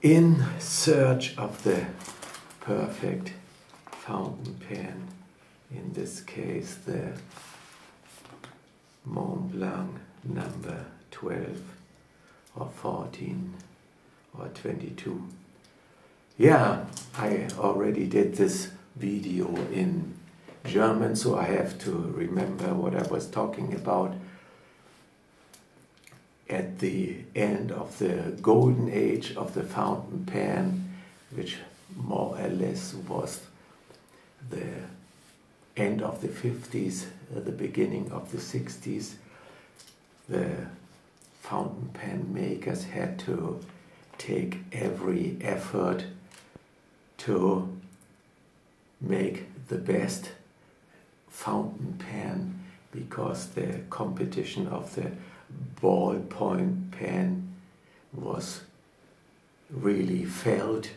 in search of the perfect fountain pen, in this case the Montblanc number 12 or 14 or 22. Yeah, I already did this video in German, so I have to remember what I was talking about. At the end of the golden age of the fountain pen, which more or less was the end of the 50s, the beginning of the 60s, the fountain pen makers had to take every effort to make the best fountain pen, because the competition of the ballpoint pen was really felt,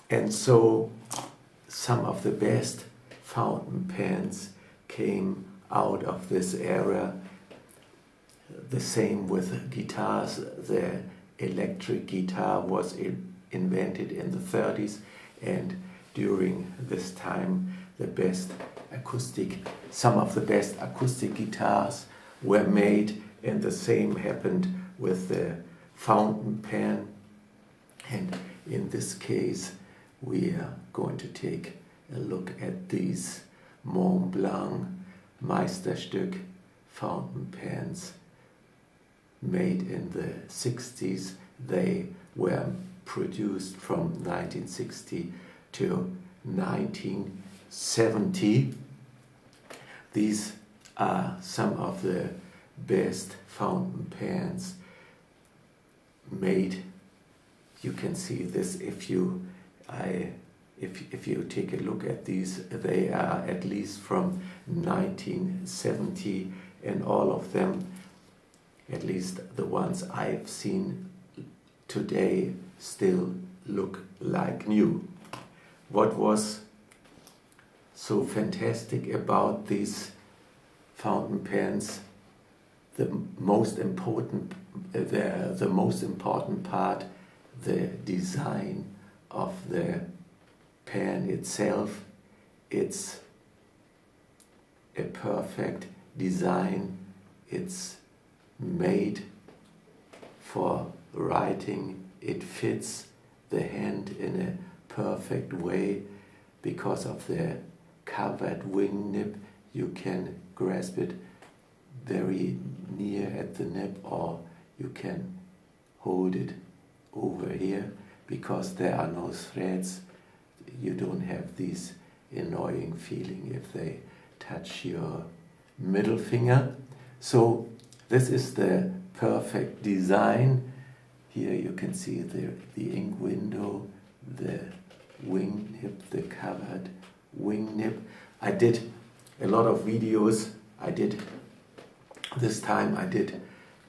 and so some of the best fountain pens came out of this era. The same with guitars. The electric guitar was invented in the 30s, and during this time some of the best acoustic guitars were made, and the same happened with the fountain pen. And in this case we are going to take a look at these Montblanc Meisterstück fountain pens made in the 60s. They were produced from 1960 to 1970. These are some of the best fountain pens made. You can see this if you take a look at these. They are at least from 1970, and all of them, at least the ones I've seen today, still look like new. What was so fantastic about these fountain pens? The most important part, the design of the pen itself. It's a perfect design. It's made for writing. It fits the hand in a perfect way. Because of the covered wing nib, you can grasp it very near at the nib, or you can hold it over here. Because there are no threads, you don't have this annoying feeling if they touch your middle finger. So this is the perfect design. Here you can see the ink window, the wing nib, the covered wing nib. I did a lot of videos. This time I did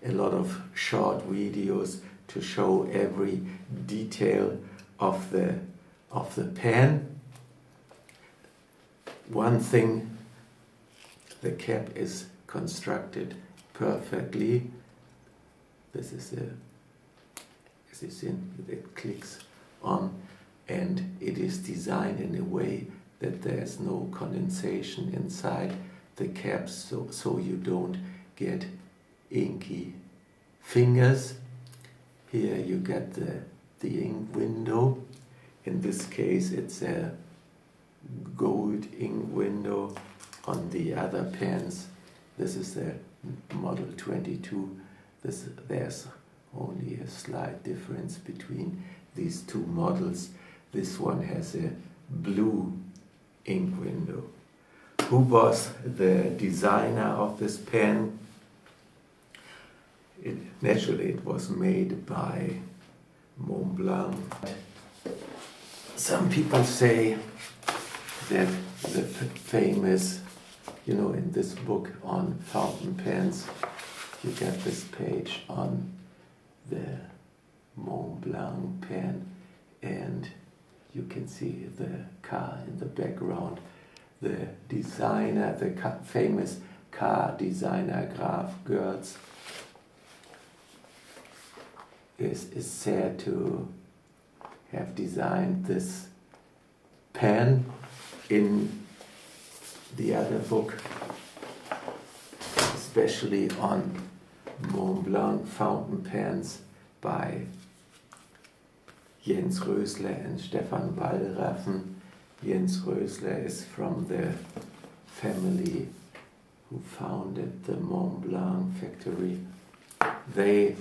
a lot of short videos to show every detail of the pen. One thing, the cap is constructed perfectly. This is as you see, it clicks on, and it is designed in a way that there's no condensation inside the cap, so you don't get inky fingers. Here you get the ink window. In this case it's a gold ink window. On the other pens, this is the model 22. There's only a slight difference between these two models. This one has a blue ink window. Who was the designer of this pen? Naturally it was made by Montblanc. Some people say that the famous, in this book on fountain pens, you get this page on the Montblanc pen, and you can see the car in the background. The designer, the famous car designer Graf Goertz, is said to have designed this pen. In the other book, especially on Montblanc fountain pens by Jens Rösler and Stefan Wallraffen. Jens Rösler is from the family who founded the Montblanc factory. They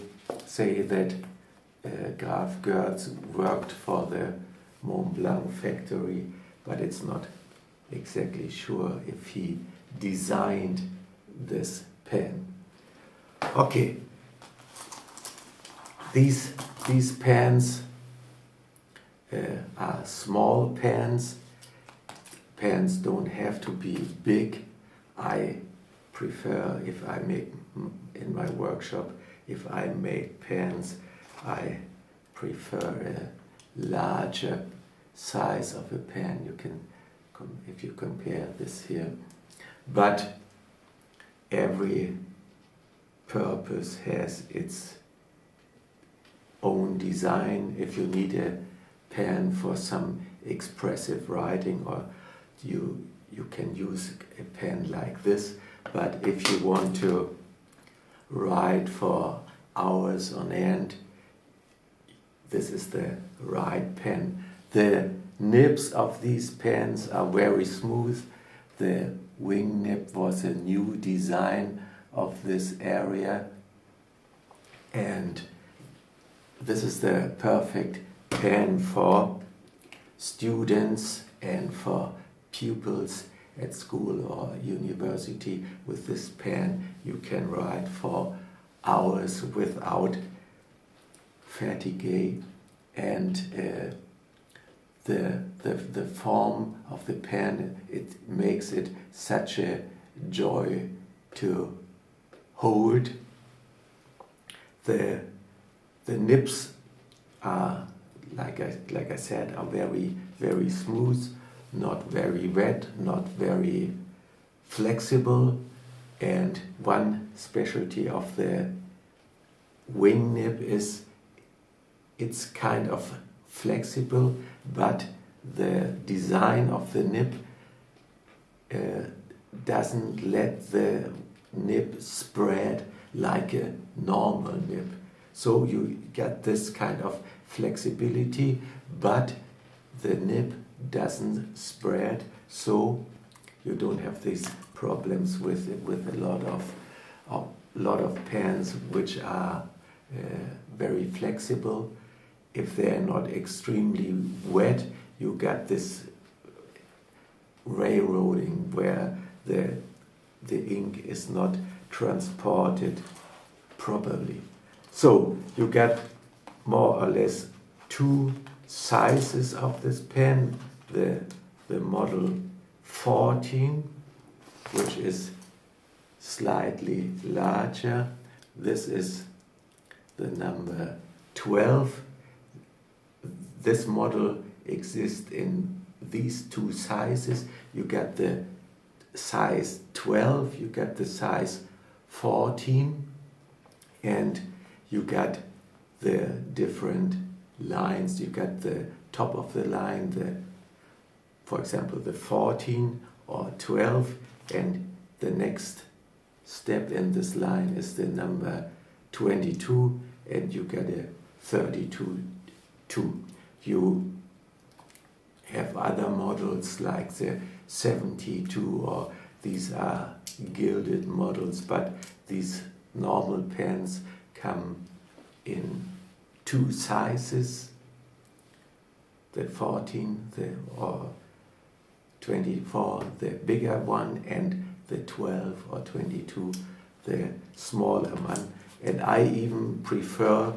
say that Graf Goertz worked for the Montblanc factory, but it's not exactly sure if he designed this pen. Okay, these pens are small pens. Pens don't have to be big. I prefer, if I make in my workshop, if I make pens, I prefer a larger size of a pen. You can, if you compare this here, but every purpose has its own design. If you need a pen for some expressive writing, or you can use a pen like this, but if you want to write for hours on end, this is the right pen. The nibs of these pens are very smooth. The wing nib was a new design of this area, and this is the perfect pen for students and for pupils at school or university. With this pen you can write for hours without fatigue, and the form of the pen, it makes it such a joy to hold. The nibs are, like I said, are very, very smooth, not very wet, not very flexible. And one specialty of the wing nib is it's kind of flexible, but the design of the nib doesn't let the nib spread like a normal nib. So you get this kind of flexibility, but the nib doesn't spread, so you don't have these problems with a lot of pens which are very flexible. If they're not extremely wet, you got this railroading where the ink is not transported properly. So you get more or less two sizes of this pen. The model 14, which is slightly larger. This is the number 12. This model exists in these two sizes. You get the size 12, you get the size 14, and you got the different lines. You got the top of the line, for example, the 14 or 12, and the next step in this line is the number 22, and you get a 32. You have other models like the 72, or these are gilded models, but these normal pens come in two sizes, the 14 or 24, the bigger one, and the 12 or 22, the smaller one. And I even prefer,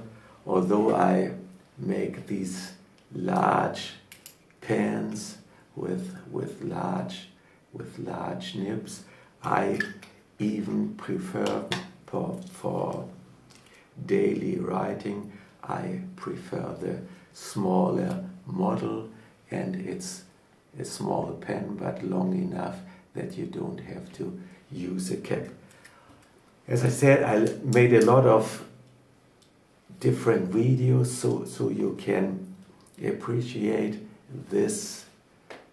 although I make these large pens with large nibs, I even prefer for daily writing, I prefer the smaller model, and it's a small pen but long enough that you don't have to use a cap. As I said, I made a lot of different videos so you can appreciate this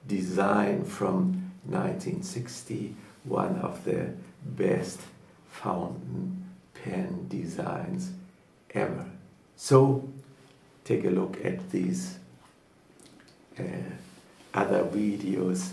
design from 1960, one of the best fountain pen designs ever. So take a look at these other videos